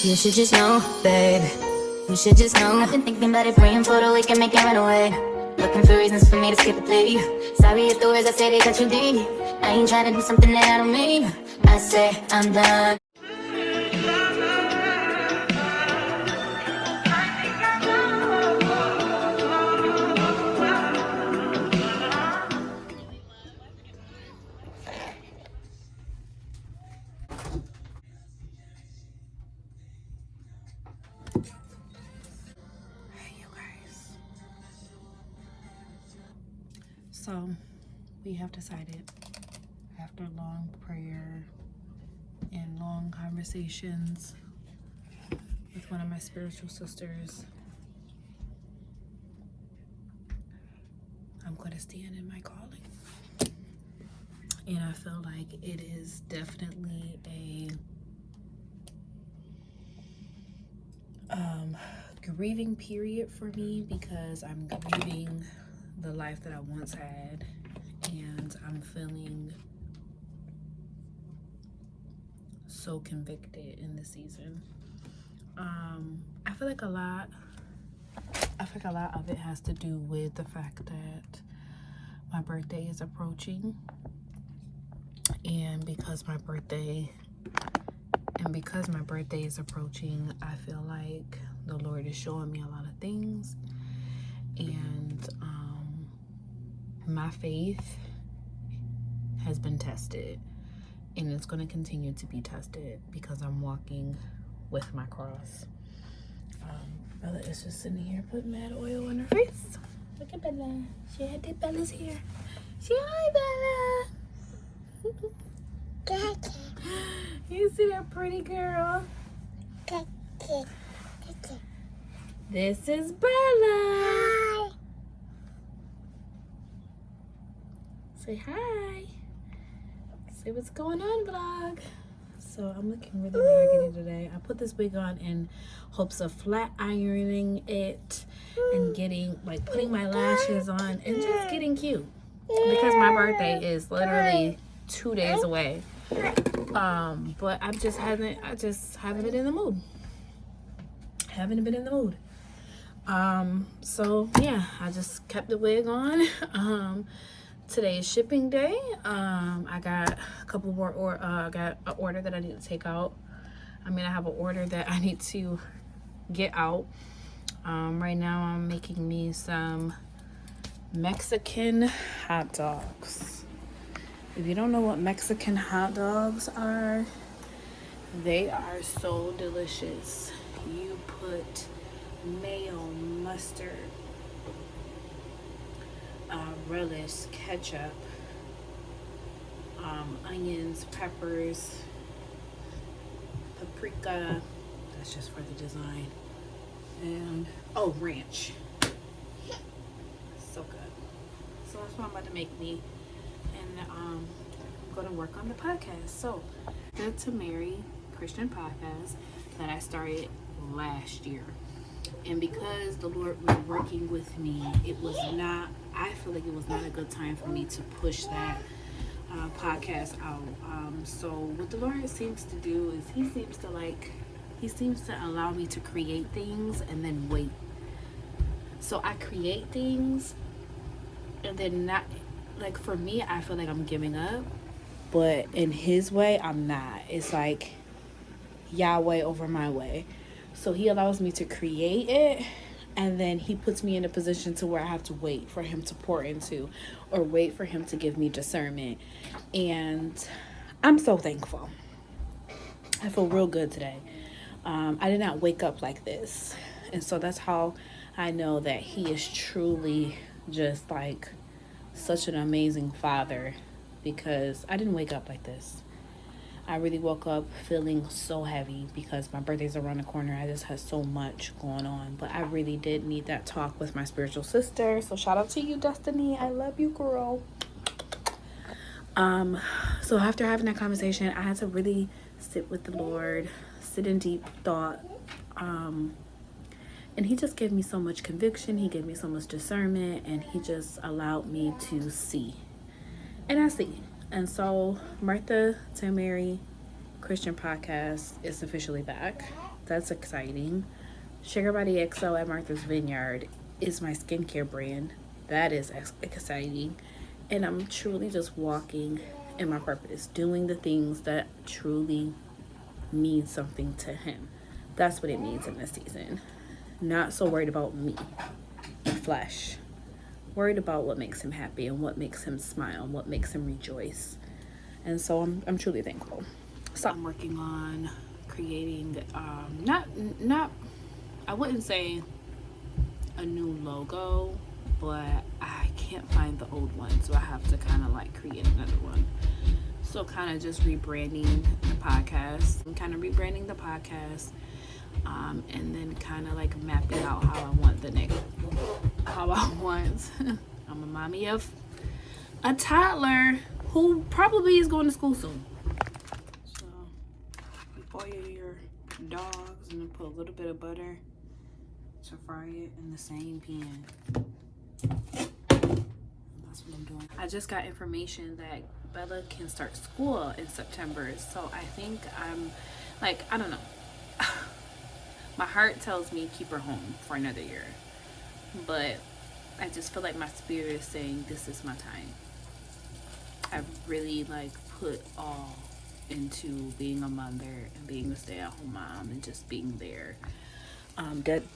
You should just know, babe. You should just know. I've been thinking about it, praying for the week and making run away. Looking for reasons for me to skip a plea. Sorry if the words I say they cut you deep. I ain't trying to do something that I don't mean. I say I'm done. So, we have decided, after long prayer and long conversations with one of my spiritual sisters, I'm going to stand in my calling. And I feel like it is definitely a grieving period for me, because I'm grieving the life that I once had, and I'm feeling so convicted in this season. I feel like a lot of it has to do with the fact that my birthday is approaching, and because my birthday is approaching, I feel like the Lord is showing me a lot of things, and my faith has been tested, and it's going to continue to be tested because I'm walking with my cross. Bella is just sitting here putting mad oil on her face. Look at Bella. She had did Bella's hair. Say hi, Bella. You see that pretty girl? This is Bella. Say hi. Say what's going on, vlog. So I'm looking really raggedy today. I put this wig on in hopes of flat ironing it and putting my lashes on and just getting cute, because my birthday is literally 2 days away. But I just haven't been in the mood. Haven't been in the mood. So yeah, I just kept the wig on. Today is shipping day. I got a couple more, I got an order that I need to take out. I have an order that I need to get out. Right now I'm making me some Mexican hot dogs. If you don't know what Mexican hot dogs are, they are so delicious. You put mayo, mustard, relish, ketchup, onions, peppers, paprika, that's just for the design, and ranch. So good. So that's what I'm about to make me, and I'm going to work on the podcast. So, Good to Marry Christian podcast that I started last year. And because the Lord was working with me, I feel like it was not a good time for me to push that podcast out. So what the Lord seems to do is he seems to allow me to create things and then wait. So I create things and then not, like, for me, I feel like I'm giving up, but in his way, I'm not. It's like Yahweh over my way. So he allows me to create it, and then he puts me in a position to where I have to wait for him to pour into, or wait for him to give me discernment. And I'm so thankful. I feel real good today. I did not wake up like this. And so that's how I know that he is truly just like such an amazing father, because I didn't wake up like this. I really woke up feeling so heavy because my birthday's around the corner. I just had so much going on. But I really did need that talk with my spiritual sister. So shout out to you, Destiny. I love you, girl. So after having that conversation, I had to really sit with the Lord, sit in deep thought. And he just gave me so much conviction. He gave me so much discernment. And he just allowed me to see. And I see. And so Martha to Mary Christian podcast is officially back. that's exciting. Sugar Body XO at Martha's Vineyard is my skincare brand. That is exciting. And I'm truly just walking in my purpose, doing the things that truly mean something to him. That's what it means in this season. Not so worried about me, the flesh. Worried about what makes him happy and what makes him smile and what makes him rejoice. And so I'm truly thankful. So I'm working on creating not I wouldn't say a new logo, but I can't find the old one, so I have to kind of like create another one. So kind of just rebranding the podcast, and then kind of like mapping out how I want I'm a mommy of a toddler who probably is going to school soon. So you boil your dogs and then put a little bit of butter to fry it in the same pan. That's what I'm doing. I just got information that Bella can start school in September, so I think I'm like, I don't know. My heart tells me keep her home for another year, but I just feel like my spirit is saying this is my time. I really like put all into being a mother and being a stay-at-home mom and just being there.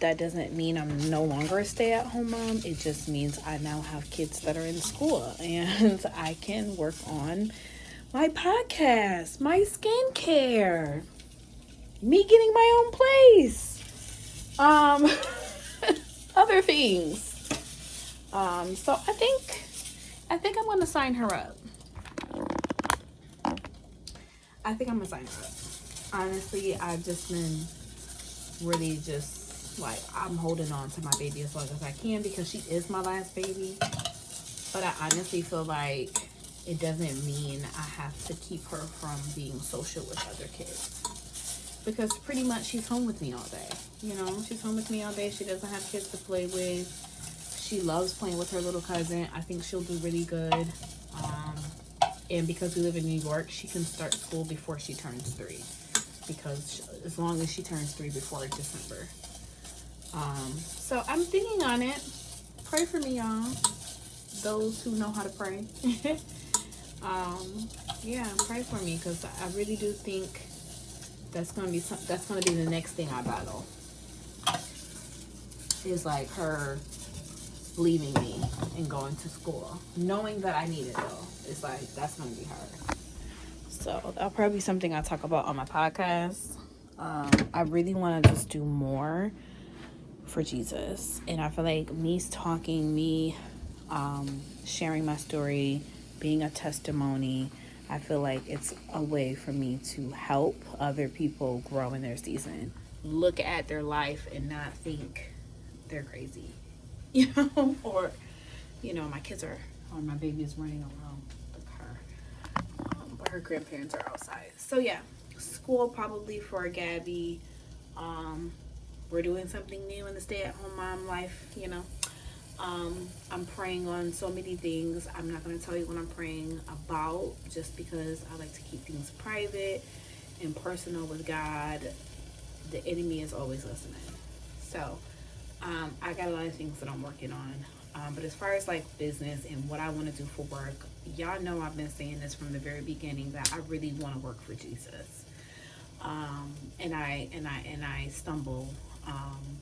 That doesn't mean I'm no longer a stay-at-home mom. It just means I now have kids that are in school and I can work on my podcast, my skincare, me getting my own place, other things. So I think I'm gonna sign her up. Honestly, I've just been really just like, I'm holding on to my baby as long as I can because she is my last baby. But I honestly feel like it doesn't mean I have to keep her from being social with other kids. Because pretty much she's home with me all day. You know, she's home with me all day. She doesn't have kids to play with. She loves playing with her little cousin. I think she'll do really good. And because we live in New York, she can start school before she turns 3. Because as long as she turns 3 before December. So I'm thinking on it. Pray for me, y'all. Those who know how to pray. Yeah, pray for me because I really do think that's gonna be the next thing I battle. Is like her leaving me and going to school, knowing that I need it though. It's like that's gonna be hard. So that'll probably be something I talk about on my podcast. I really want to just do more for Jesus, and I feel like me sharing my story, being a testimony, I feel like it's a way for me to help other people grow in their season, look at their life and not think they're crazy, or my kids or my baby is running around the car, but her grandparents are outside. So yeah, school probably for Gabby. We're doing something new in the stay-at-home mom life. I'm praying on so many things. I'm not going to tell you what I'm praying about just because I like to keep things private and personal with God. The enemy is always listening. So I got a lot of things that I'm working on. But as far as like business and what I want to do for work, y'all know I've been saying this from the very beginning that I really want to work for Jesus. And I stumble,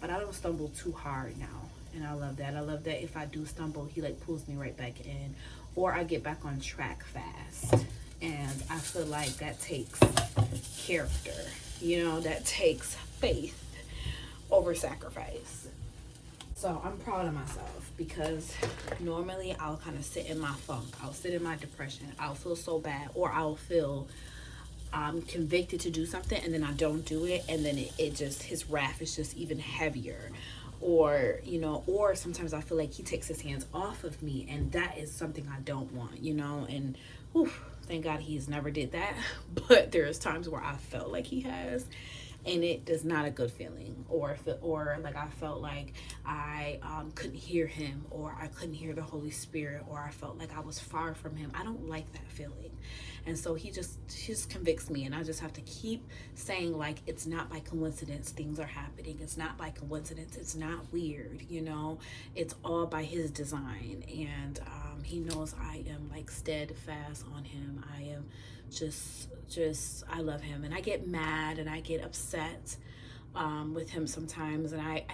but I don't stumble too hard now. And I love that. I love that if I do stumble, he like pulls me right back in, or I get back on track fast. And I feel like that takes character, that takes faith over sacrifice. So I'm proud of myself because normally I'll kind of sit in my funk. I'll sit in my depression. I'll feel so bad, or I'll feel convicted to do something and then I don't do it, and then it just, his wrath is just even heavier. Or sometimes I feel like he takes his hands off of me, and that is something I don't want, and thank God he's never did that. But there's times where I felt like he has, and it is not a good feeling. Or like I felt like I couldn't hear him, or I couldn't hear the Holy Spirit, or I felt like I was far from him. I don't like that feeling. And so he just convicts me, and I just have to keep saying, like, it's not by coincidence things are happening. It's not by coincidence. It's not weird, you know. It's all by his design. And he knows I am like steadfast on him. I am just I love him, and I get mad and I get upset with him sometimes, and I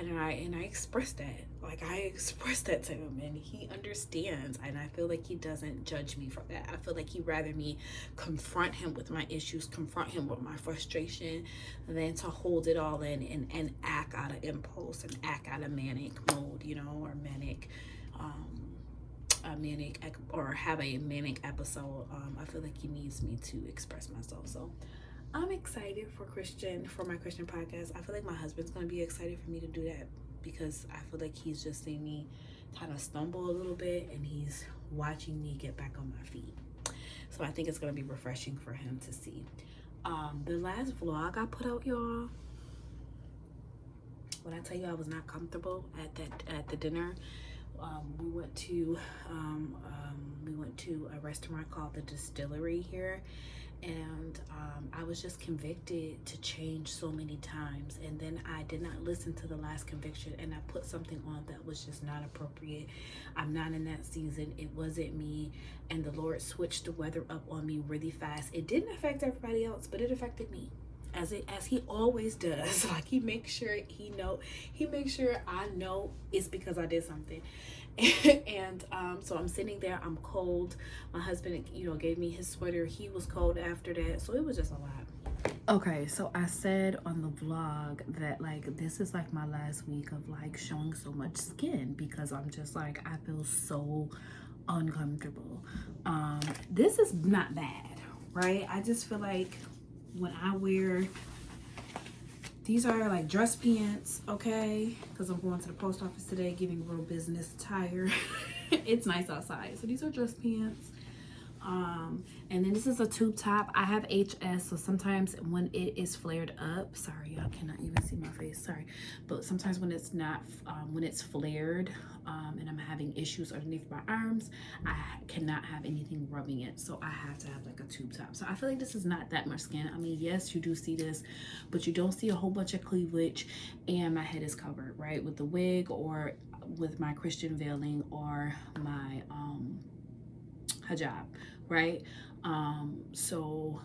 express that. Like, I express that to him, and he understands, and I feel like he doesn't judge me for that. I feel like he'd rather me confront him with my issues, confront him with my frustration, than to hold it all in and act out of impulse and act out of manic mode, you know, or or have a manic episode. I feel like he needs me to express myself. So I'm excited for my Christian podcast. I feel like my husband's gonna be excited for me to do that, because I feel like he's just seen me kind of stumble a little bit, and he's watching me get back on my feet. So I think it's gonna be refreshing for him to see. The last vlog I put out, y'all, when I tell you I was not comfortable at the dinner, we went to a restaurant called the Distillery here, and I was just convicted to change so many times, and then I did not listen to the last conviction, and I put something on that was just not appropriate. I'm not in that season. It wasn't me, and the Lord switched the weather up on me really fast. It didn't affect everybody else, but it affected me, as he always does. Like, he makes sure I know it's because I did something. And so I'm sitting there, I'm cold. My husband, you know, gave me his sweater. He was cold after that, so it was just a lot. Okay, so I said on the vlog that, like, this is like my last week of like showing so much skin, because I'm just like, I feel so uncomfortable. This is not bad, right? I just feel like when I wear, these are like dress pants, okay? Because I'm going to the post office today, giving real business attire. It's nice outside. So these are dress pants. And then this is a tube top. I have HS, so sometimes when it is flared up, sorry, y'all cannot even see my face, sorry. But sometimes when it's not, when it's flared, and I'm having issues underneath my arms, I cannot have anything rubbing it. So I have to have like a tube top. So I feel like this is not that much skin. I mean, yes, you do see this, but you don't see a whole bunch of cleavage, and my head is covered, right? With the wig, or with my Christian veiling, or my hijab, right? So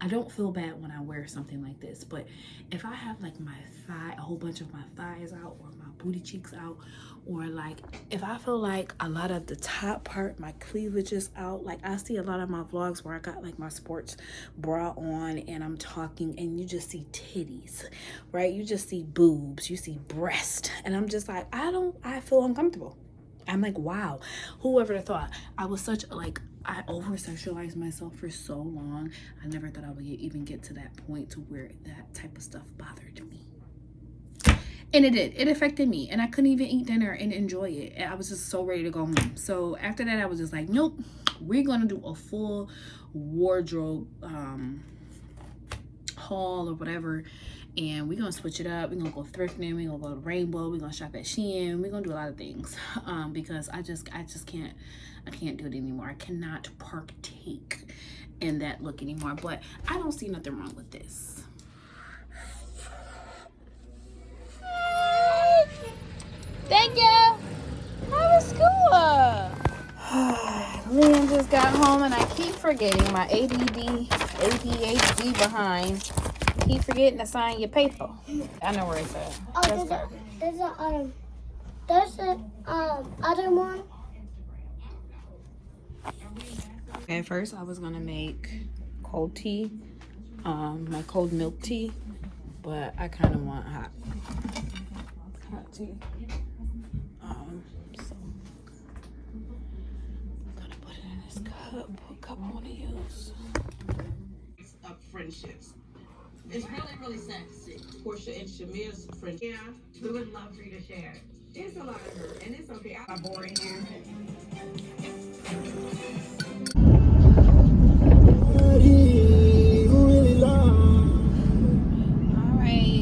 I don't feel bad when I wear something like this, but if I have like my thigh, a whole bunch of my thighs out, or my booty cheeks out, or like if I feel like a lot of the top part, my cleavage is out, like I see a lot of my vlogs where I got like my sports bra on and I'm talking, and you just see titties, right? You just see boobs, you see breast, and I'm just like, I feel uncomfortable. I'm like, wow, whoever thought? I was such like, I over-sexualized myself for so long. I never thought I would even get to that point to where that type of stuff bothered me. And it did. It affected me, and I couldn't even eat dinner and enjoy it. And I was just so ready to go home. So after that, I was just like, nope, we're gonna do a full wardrobe haul or whatever, and we're gonna switch it up. We're gonna go thrifting, we're gonna go to Rainbow, we're gonna shop at Shein, we're gonna do a lot of things, because I just can't do it anymore. I cannot partake in that look anymore. But I don't see nothing wrong with this. Thank you. How was school? Liam just got home, and I keep forgetting, my ADHD behind. Keep forgetting to sign your paper. I know where it's at. Oh, there's a other one. At first, I was gonna make cold tea, my cold milk tea, but I kind of want hot tea. So I'm gonna put it in this cup. What cup I want to use? Friendships. It's really sad to see Portia and Shamir's friendship. Yeah, we would love for you to share. There's a lot of her, and it's okay. I'm boring here. All right,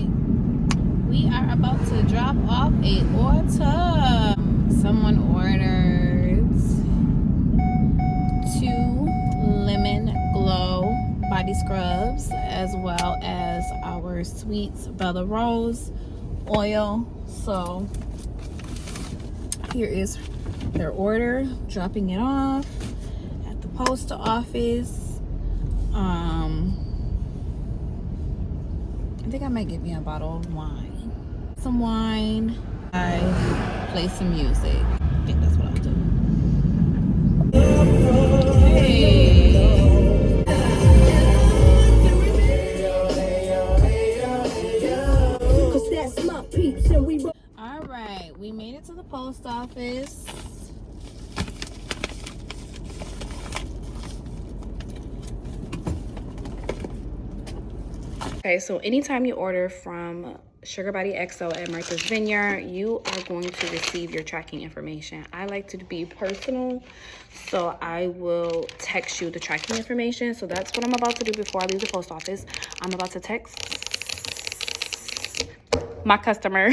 body scrubs, as well as our Sweet Bella Rose oil. So here is their order, dropping it off at the post office. I think I might get me a bottle of wine. Some wine. I play some music. I think that's what I'll do. Hey. All right, we made it to the post office. Okay, so anytime you order from Sugar Body XO at Martha's Vineyard, you are going to receive your tracking information. I like to be personal, so I will text you the tracking information. So that's what I'm about to do before I leave the post office. I'm about to text my customer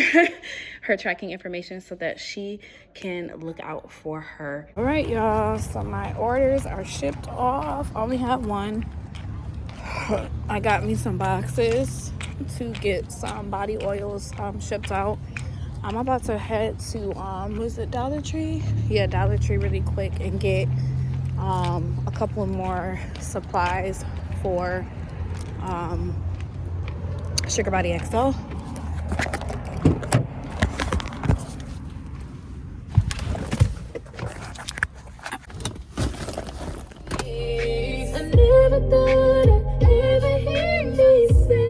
her tracking information so that she can look out for her. All right, y'all, so my orders are shipped off. I only have one. I got me some boxes to get some body oils shipped out. I'm about to head to was it Dollar Tree? Yeah, Dollar Tree really quick and get a couple more supplies for Sugar Body XO.